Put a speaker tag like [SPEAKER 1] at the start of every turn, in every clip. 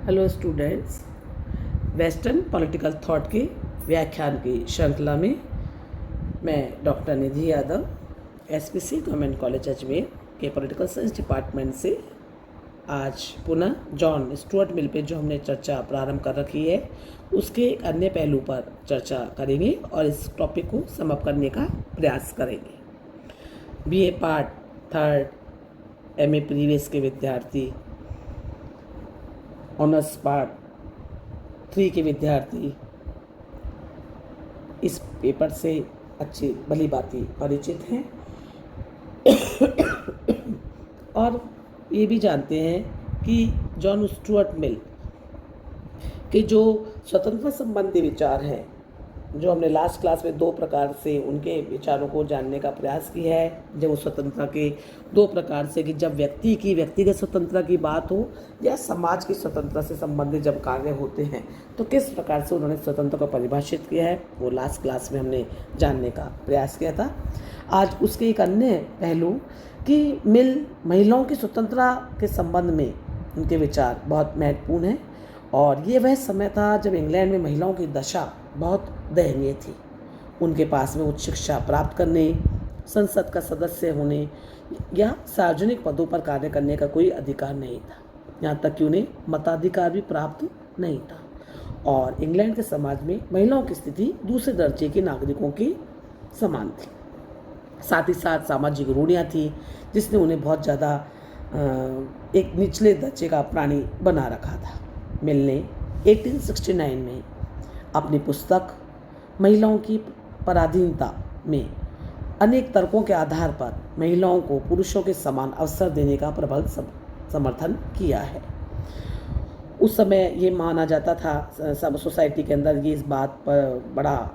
[SPEAKER 1] Hello students, western political thought के व्याख्यान की श्रृंखला में मैं doctor Nidhi Yadav SPC government college Ajmer के पॉलिटिकल साइंस डिपार्टमेंट से आज पुनः जॉन स्टुअर्ट मिल पे जो हमने चर्चा प्रारंभ कर रखी है उसके एक अन्य पहलू पर चर्चा करेंगे और इस टॉपिक को समअप करने का प्रयास करेंगे। BA part third MA previous के विद्यार्थी, ऑनर्स पार्ट 3 के विद्यार्थी इस पेपर से अच्छी भली भांति परिचित हैं और ये भी जानते हैं कि जॉन स्टुअर्ट मिल के जो स्वतंत्रता संबंधी विचार हैं, जो हमने लास्ट क्लास में 2 प्रकार से उनके विचारों को जानने का प्रयास किया है। जब वो स्वतंत्रता के 2 प्रकार से कि जब व्यक्ति की व्यक्तिगत स्वतंत्रता की बात हो या समाज की स्वतंत्रता से संबंधित जब कार्य होते हैं तो किस प्रकार से उन्होंने स्वतंत्रता को परिभाषित किया है, वो लास्ट क्लास में हमने जानने का प्रयास किया था। आज उसके एक अन्य पहलू कि मिल महिलाओं की स्वतंत्रता के संबंध में उनके विचार बहुत महत्वपूर्ण हैं और ये वह समय था जब इंग्लैंड में महिलाओं की दशा बहुत दयनीय थी। उनके पास में उच्च शिक्षा प्राप्त करने, संसद का सदस्य होने या सार्वजनिक पदों पर कार्य करने का कोई अधिकार नहीं था। यहाँ तक कि उन्हें मताधिकार भी प्राप्त नहीं था और इंग्लैंड के समाज में महिलाओं की स्थिति दूसरे दर्जे के नागरिकों की समान थी। साथ ही साथ सामाजिक रूढ़ियाँ थी जिसने उन्हें बहुत ज़्यादा एक निचले दर्जे का प्राणी बना रखा था। मिल ने 1869 में अपनी पुस्तक महिलाओं की पराधीनता में अनेक तर्कों के आधार पर महिलाओं को पुरुषों के समान अवसर देने का प्रबल समर्थन किया है। उस समय ये माना जाता था, सब सोसाइटी के अंदर ये इस बात पर बड़ा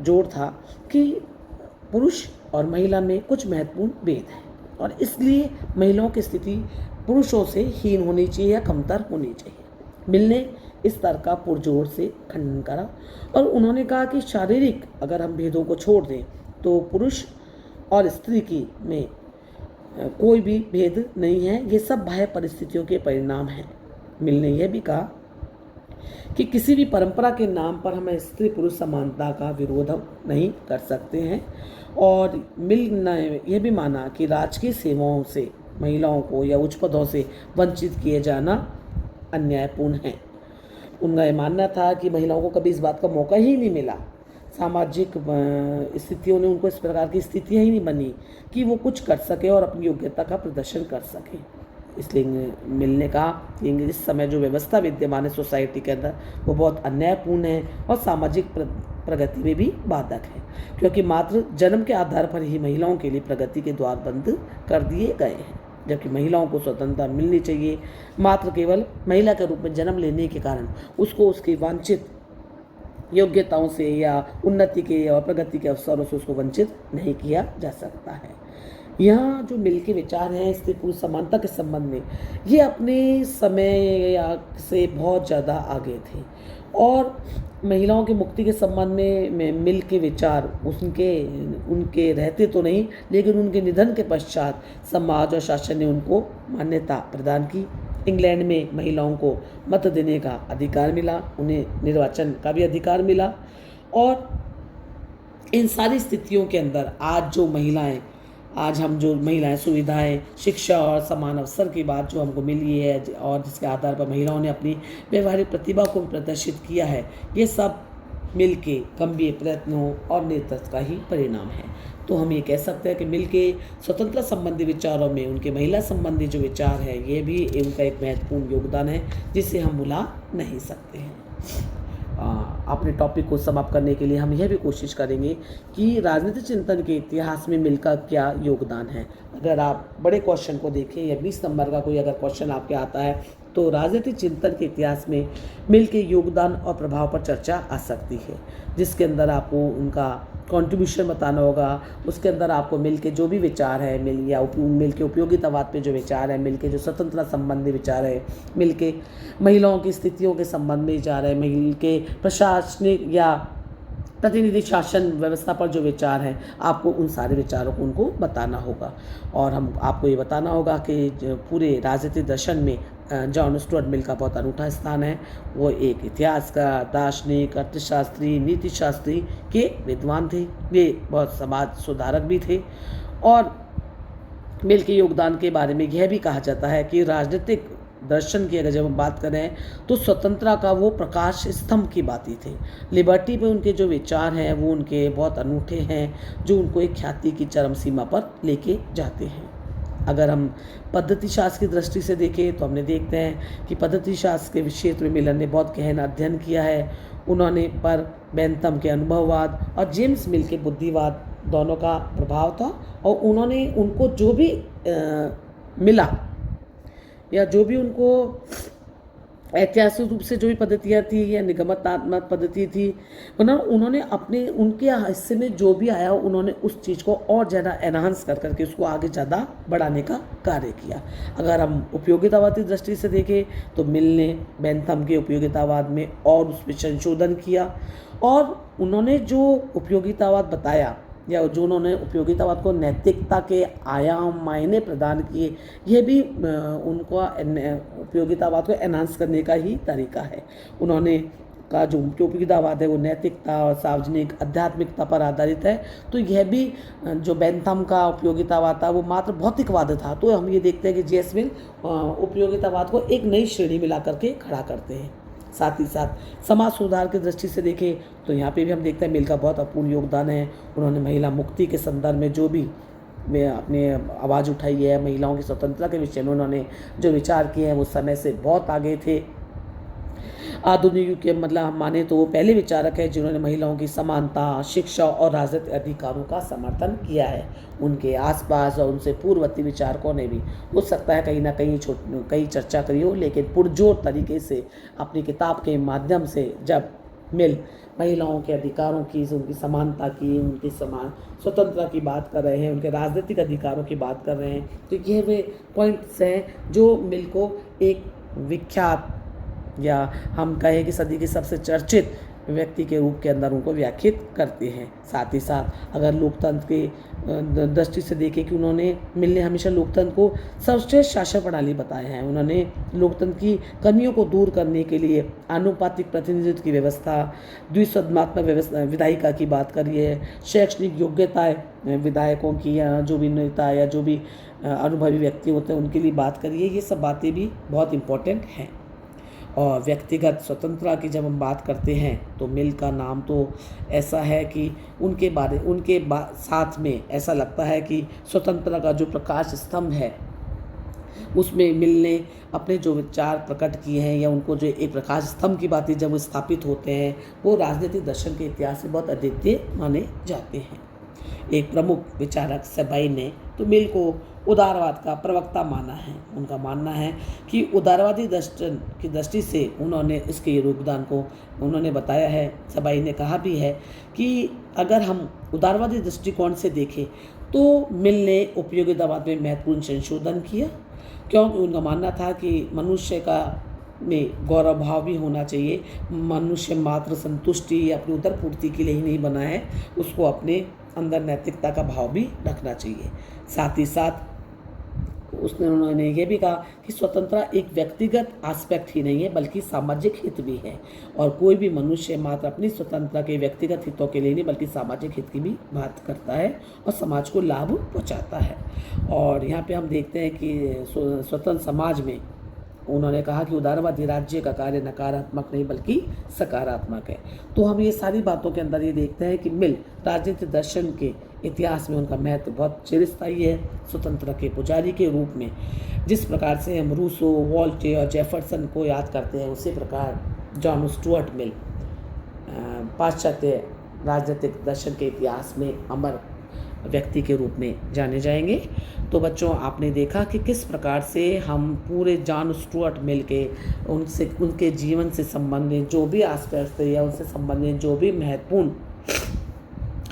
[SPEAKER 1] जोर था कि पुरुष और महिला में कुछ महत्वपूर्ण भेद है और इसलिए महिलाओं की स्थिति पुरुषों से हीन होनी चाहिए या कमतर होनी चाहिए। मिल ने इस तर्क का पुरजोर से खंडन करा और उन्होंने कहा कि शारीरिक अगर हम भेदों को छोड़ दें तो पुरुष और स्त्री की में कोई भी भेद नहीं है, ये सब बाह्य परिस्थितियों के परिणाम हैं। मिल ने यह भी कहा कि किसी भी परंपरा के नाम पर हम स्त्री पुरुष समानता का विरोध नहीं कर सकते हैं और मिल ने यह भी माना कि राजकीय सेवाओं से महिलाओं को या उच्च पदों से वंचित किए जाना अन्यायपूर्ण है। उनका यह मानना था कि महिलाओं को कभी इस बात का मौका ही नहीं मिला, सामाजिक स्थितियों ने उनको इस प्रकार की स्थितियाँ ही नहीं बनी कि वो कुछ कर सके और अपनी योग्यता का प्रदर्शन कर सके। इसलिए मिल ने कहा कि इस समय जो व्यवस्था विद्यमान है सोसाइटी के अंदर वो बहुत अन्यायपूर्ण है और सामाजिक प्रगति में भी बाधक है, क्योंकि मात्र जन्म के आधार पर ही महिलाओं के लिए प्रगति के द्वार बंद कर दिए गए हैं, जबकि महिलाओं को स्वतंत्रता मिलनी चाहिए। मात्र केवल महिला के रूप में जन्म लेने के कारण उसको उसकी वांछित योग्यताओं से या उन्नति के और प्रगति के अवसरों से उसको वंचित नहीं किया जा सकता है। यहाँ जो मिल के विचार हैं स्त्री पुरुष समानता के संबंध में, ये अपने समय से बहुत ज़्यादा आगे थे और महिलाओं की मुक्ति के संबंध में मिल के विचार उनके रहते तो नहीं, लेकिन उनके निधन के पश्चात समाज और शासन ने उनको मान्यता प्रदान की। इंग्लैंड में महिलाओं को मत देने का अधिकार मिला, उन्हें निर्वाचन का भी अधिकार मिला और इन सारी स्थितियों के अंदर आज हम जो महिलाएं सुविधाएं, शिक्षा और समान अवसर की बात जो हमको मिली है और जिसके आधार पर महिलाओं ने अपनी व्यवहारिक प्रतिभा को प्रदर्शित किया है, ये सब मिल के गंभीर प्रयत्नों और नेतृत्व का ही परिणाम है। तो हम ये कह सकते हैं कि मिल के स्वतंत्रता संबंधी विचारों में उनके महिला संबंधी जो विचार है ये भी उनका एक महत्वपूर्ण योगदान है जिसे हम भुला नहीं सकते हैं। अपने टॉपिक को समाप्त करने के लिए हम यह भी कोशिश करेंगे कि राजनीतिक चिंतन के इतिहास में मिल का क्या योगदान है। अगर आप बड़े क्वेश्चन को देखें या 20 नंबर का कोई अगर क्वेश्चन आपके आता है तो राजनीतिक चिंतन के इतिहास में मिल के योगदान और प्रभाव पर चर्चा आ सकती है, जिसके अंदर आपको उनका कंट्रीब्यूशन बताना होगा। उसके अंदर आपको मिल के जो भी विचार है मिल के उपयोगितावाद पे जो विचार है, मिल के जो स्वतंत्रता संबंधी विचार है, मिल के महिलाओं की स्थितियों के संबंध में विचार है, मिल के प्रशासनिक या प्रतिनिधि शासन व्यवस्था पर जो विचार हैं आपको उन सारे विचारों को उनको बताना होगा और हम आपको ये बताना होगा कि पूरे राजनीतिक दर्शन में जॉन स्टुअर्ट मिल का बहुत अनूठा स्थान है। वो एक इतिहासकार, दार्शनिक, अर्थशास्त्री, नीतिशास्त्री के विद्वान थे। वे बहुत समाज सुधारक भी थे। और मिल के योगदान के बारे में यह भी कहा जाता है कि राजनीतिक दर्शन की अगर जब हम बात करें तो स्वतंत्रता का वो प्रकाश स्तंभ की बात ही थे। लिबर्टी पे उनके जो विचार हैं वो उनके बहुत अनूठे हैं, जो उनको एक ख्याति की चरम सीमा पर लेके जाते हैं। अगर हम पद्धति शास्त्र की दृष्टि से देखें तो हमने देखते हैं कि पद्धति शास्त्र के क्षेत्र में मिलन ने बहुत गहन अध्ययन किया है। उन्होंने पर बेंथम के अनुभववाद और जेम्स मिल के बुद्धिवाद दोनों का प्रभाव था। और उन्होंने उनको जो भी मिला या जो भी उनको ऐतिहासिक रूप से जो भी पद्धतियाँ थी या निगमनात्मक पद्धति थी, उन्होंने अपने उनके हिस्से में जो भी आया उन्होंने उस चीज़ को और ज़्यादा एनहांस कर करके उसको आगे ज़्यादा बढ़ाने का कार्य किया। अगर हम उपयोगितावाद की दृष्टि से देखें तो मिल ने बेंथम के उपयोगितावाद में और उस पर संशोधन किया। और उन्होंने जो उपयोगितावाद बताया या जो उन्होंने उपयोगितावाद को नैतिकता के आयाम मायने प्रदान किए, यह भी उनका उपयोगितावाद को एनहांस करने का ही तरीका है। उन्होंने का जो उपयोगितावाद है वो नैतिकता और सार्वजनिक आध्यात्मिकता पर आधारित है। तो यह भी जो बेंथम का उपयोगितावाद था वो मात्र भौतिकवाद था। तो हम ये देखते हैं कि जे.एस. मिल उपयोगितावाद को एक नई श्रेणी में ला करके खड़ा करते हैं। साथ ही साथ समाज सुधार की दृष्टि से देखें तो यहाँ पे भी हम देखते हैं मिल का बहुत अपूर्ण योगदान है। उन्होंने महिला मुक्ति के संदर्भ में जो भी अपने आवाज़ उठाई है, महिलाओं की स्वतंत्रता के विषय में उन्होंने जो विचार किए हैं वो समय से बहुत आगे थे। आधुनिक युग के मतलब हम माने तो वो पहले विचारक है जिन्होंने महिलाओं की समानता, शिक्षा और राजनीतिक अधिकारों का समर्थन किया है। उनके आसपास और उनसे पूर्ववर्ती विचारकों ने भी हो सकता है कहीं ना कहीं चर्चा करी हो, लेकिन पुरजोर तरीके से अपनी किताब के माध्यम से जब मिल महिलाओं के अधिकारों की, उनकी समानता की, उनकी समान स्वतंत्रता की बात कर रहे हैं, उनके राजनीतिक अधिकारों की बात कर रहे हैं, तो ये वे पॉइंट्स हैं जो मिल को एक विख्यात या हम कहें कि सदी के सबसे चर्चित व्यक्ति के रूप के अंदर उनको व्याख्यात करते हैं। साथ ही साथ अगर लोकतंत्र के दृष्टि से देखें कि मिल ने हमेशा लोकतंत्र को सर्वश्रेष्ठ शासन प्रणाली बताया है। उन्होंने लोकतंत्र की कमियों को दूर करने के लिए आनुपातिक प्रतिनिधित्व की व्यवस्था, द्विसदनात्मक व्यवस्था विधायिका की बात करी है, शैक्षणिक योग्यताएं विधायकों की या जो भी नेता या जो भी अनुभवी व्यक्ति होते हैं उनके लिए बात करिए। ये सब बातें भी बहुत इम्पोर्टेंट हैं। और व्यक्तिगत स्वतंत्रता की जब हम बात करते हैं तो मिल का नाम तो ऐसा है कि उनके साथ में ऐसा लगता है कि स्वतंत्रता का जो प्रकाश स्तंभ है उसमें मिल ने अपने जो विचार प्रकट किए हैं या उनको जो एक प्रकाश स्तंभ की बातें जब वो स्थापित होते हैं वो राजनीतिक दर्शन के इतिहास से बहुत अद्वितीय माने जाते हैं। एक प्रमुख विचारक सेबाई ने तो मिल को उदारवाद का प्रवक्ता माना है। उनका मानना है कि उदारवादी दर्शन की दृष्टि से उन्होंने इसके योगदान को उन्होंने बताया है। सेबाई ने कहा भी है कि अगर हम उदारवादी दृष्टिकोण से देखें तो मिल ने उपयोगितावाद में महत्वपूर्ण संशोधन किया, क्योंकि उनका मानना था कि मनुष्य का में गौरव भाव भी होना चाहिए। मनुष्य मात्र संतुष्टि या अपनी उदर पूर्ति के लिए ही नहीं बना है, उसको अपने अंदर नैतिकता का भाव भी रखना चाहिए। साथ ही साथ उन्होंने ये भी कहा कि स्वतंत्रता एक व्यक्तिगत एस्पेक्ट ही नहीं है बल्कि सामाजिक हित भी है, और कोई भी मनुष्य मात्र अपनी स्वतंत्रता के व्यक्तिगत हितों के लिए नहीं बल्कि सामाजिक हित की भी बात करता है और समाज को लाभ पहुंचाता है। और यहाँ पे हम देखते हैं कि स्वतंत्र समाज में उन्होंने कहा कि उदारवादी राज्य का कार्य नकारात्मक नहीं बल्कि सकारात्मक है। तो हम ये सारी बातों के अंदर ये देखते हैं कि मिल राजनीतिक दर्शन के इतिहास में उनका महत्व बहुत चिरस्थायी है। स्वतंत्रता के पुजारी के रूप में जिस प्रकार से हम रूसो, वॉल्टे और जेफरसन को याद करते हैं, उसी प्रकार जॉन स्टुअर्ट मिल पाश्चात्य राजनीतिक दर्शन के इतिहास में अमर व्यक्ति के रूप में जाने जाएंगे। तो बच्चों, आपने देखा कि किस प्रकार से हम पूरे जॉन स्टुअर्ट मिल के उनके जीवन से संबंधित जो भी एस्पेक्ट्स थे या उनसे संबंधित जो भी महत्वपूर्ण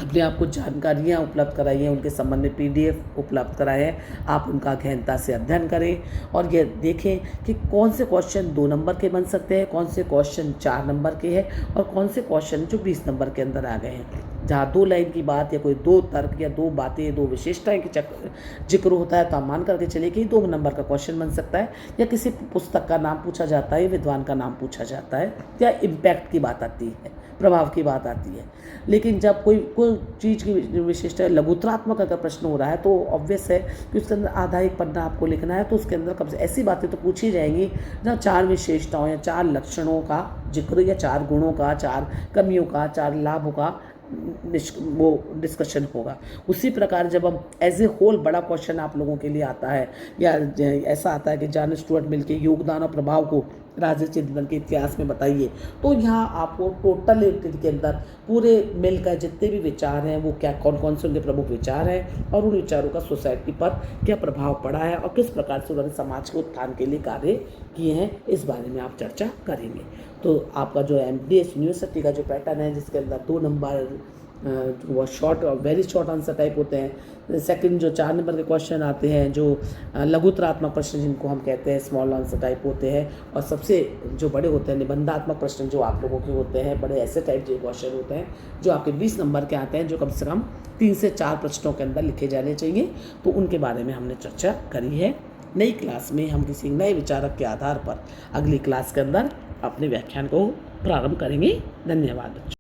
[SPEAKER 1] अपने आप को जानकारियाँ उपलब्ध कराई हैं, उनके संबंध में PDF उपलब्ध कराए हैं। आप उनका गहनता से अध्ययन करें और ये देखें कि कौन से क्वेश्चन 2 नंबर के बन सकते हैं, कौन से क्वेश्चन 4 नंबर के हैं और कौन से क्वेश्चन जो 20 नंबर के अंदर आ गए हैं। जहाँ 2 लाइन की बात या कोई 2 तर्क या 2 बातें, 2 विशेषताएँ की जिक्र होता है, तो आप मान करके चलिए कि 2 नंबर का क्वेश्चन बन सकता है, या किसी पुस्तक का नाम पूछा जाता है, विद्वान का नाम पूछा जाता है, या इम्पैक्ट की बात आती है, प्रभाव की बात आती है। लेकिन जब कोई चीज़ की विशिष्ट लघुत्रात्मक अगर प्रश्न हो रहा है, तो ऑब्वियस है कि उसके अंदर आधा एक पन्ना आपको लिखना है, तो उसके अंदर कम से ऐसी बातें तो पूछी जाएंगी जहाँ 4 विशेषताओं या 4 लक्षणों का जिक्र, या 4 गुणों का, 4 कमियों का, 4 लाभों का वो डिस्कशन होगा। उसी प्रकार जब हम एज ए होल बड़ा क्वेश्चन आप लोगों के लिए आता है, या ऐसा आता है कि जॉन स्टुअर्ट मिल के योगदान और प्रभाव को राजनीति चिंतन के इतिहास में बताइए, तो यहाँ आपको टोटल के अंदर पूरे मिल का जितने भी विचार हैं वो क्या, कौन कौन से उनके प्रमुख विचार हैं, और उन विचारों का सोसाइटी पर क्या प्रभाव पड़ा है, और किस प्रकार से उन्होंने समाज के उत्थान के लिए कार्य किए हैं, इस बारे में आप चर्चा करेंगे। तो आपका जो MDS यूनिवर्सिटी का जो पैटर्न है, जिसके अंदर 2 नंबर वो शॉर्ट और वेरी शॉर्ट आंसर टाइप होते हैं, सेकंड जो 4 नंबर के क्वेश्चन आते हैं जो लघुत्रात्मक प्रश्न जिनको हम कहते हैं, स्मॉल आंसर टाइप होते हैं, और सबसे जो बड़े होते हैं निबंधात्मक प्रश्न जो आप लोगों के होते हैं, बड़े ऐसे टाइप के क्वेश्चन होते हैं जो आपके 20 नंबर के आते हैं, जो कम से कम 3 से 4 प्रश्नों के अंदर लिखे जाने चाहिए। तो उनके बारे में हमने चर्चा करी है। नई क्लास में हम किसी नए विचारक के आधार पर अगली क्लास के अंदर अपने व्याख्यान को प्रारंभ करेंगे। धन्यवाद।